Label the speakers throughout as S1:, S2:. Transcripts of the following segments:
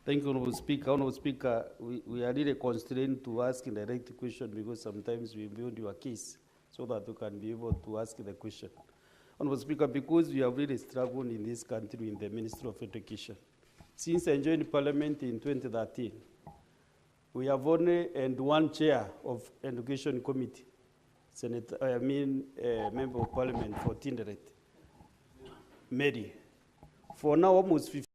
S1: Thank you, Honorable Speaker. Honorable Speaker, we are really constrained to ask a direct question because sometimes we build your case so that you can be able to ask the question. Honorable Speaker, because we have really struggled in this country in the Ministry of Education. Since I joined Parliament in 2013, we have only one chair of Education Committee, Member of Parliament for Tinderet, Mary. For now, almost 15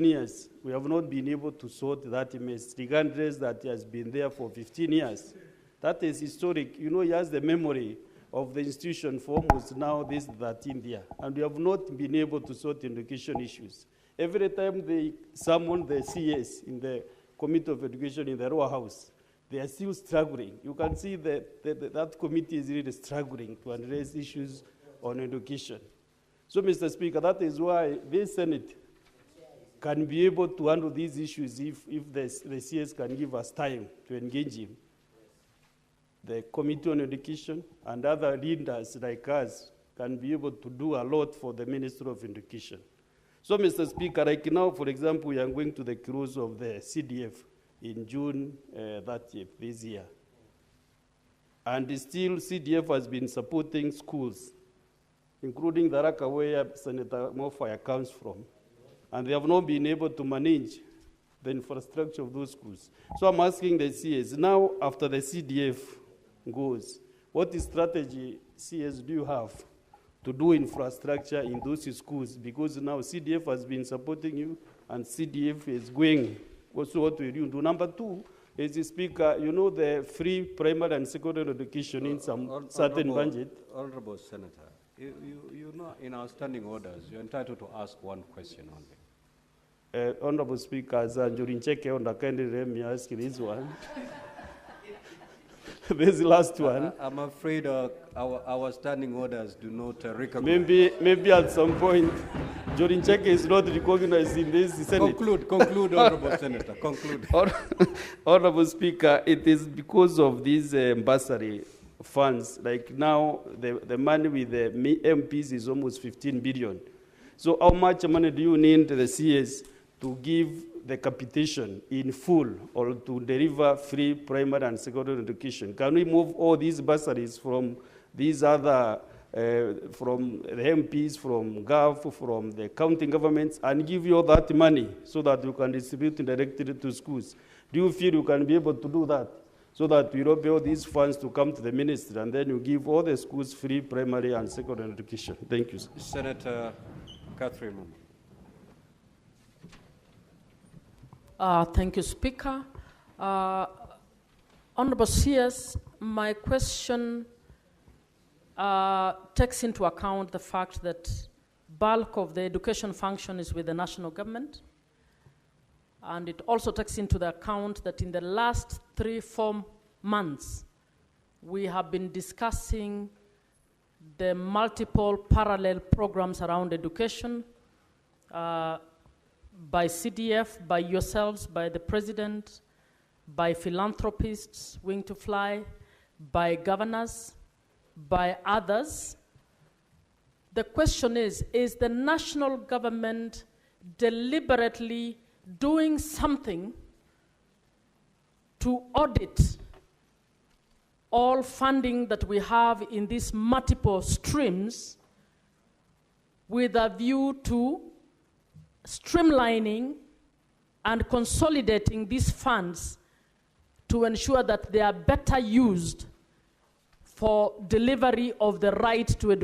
S1: years, we have not been able to sort that mess, regardless that he has been there for 15 years. That is historic. You know, he has the memory of the institution for almost now this 13th year, and we have not been able to sort education issues. Every time they summon the CS in the Committee of Education in the Royal House, they are still struggling. You can see that committee is really struggling to address issues on education. So, Mr. Speaker, that is why this Senate can be able to handle these issues if the CS can give us time to engage him. The Committee on Education and other leaders like us can be able to do a lot for the Ministry of Education. So, Mr. Speaker, like now, for example, we are going to the close of the CDF in June 30th this year. And still, CDF has been supporting schools, including the Raka where Senator Mofaya comes from. And they have not been able to manage the infrastructure of those schools. So I'm asking the CS, now after the CDF goes, what strategy, CS, do you have to do infrastructure in those schools? Because now CDF has been supporting you, and CDF is going. Also, what will you do? Number two, as the Speaker, you know the free primary and secondary education in some certain budget.
S2: Honorable Senator, you know, in our standing orders, you're entitled to ask one question only.
S1: Honorable Speaker, as NJURI on the kindly let me ask this one. This last one.
S2: I'm afraid our standing orders do not recognize.
S1: Maybe at some point, NJURI is not recognized in this Senate.
S2: Conclude, Honorable Senator, conclude.
S1: Honorable Speaker, it is because of these bursary funds. Like now, the money with the MPs is almost 15 billion. So how much money do you need the CS to give the capitation in full or to deliver free primary and secondary education? Can we move all these bursaries from these other, from the MPs, from GAF, from the county governments, and give you all that money so that you can distribute it directly to schools? Do you feel you can be able to do that so that we don't pay all these funds to come to the ministry and then you give all the schools free primary and secondary education? Thank you, sir.
S2: Senator Catherine.
S3: Thank you, Speaker. Honorable CS, my question takes into account the fact that bulk of the education function is with the national government. And it also takes into the account that in the last 3-4 months, we have been discussing the multiple parallel programs around education, by CDF, by yourselves, by the President, by philanthropists, Wing to Fly, by governors, by others. The question is the national government deliberately doing something to audit all funding that we have in these multiple streams with a view to streamlining and consolidating these funds to ensure that they are better used for delivery of the right to education?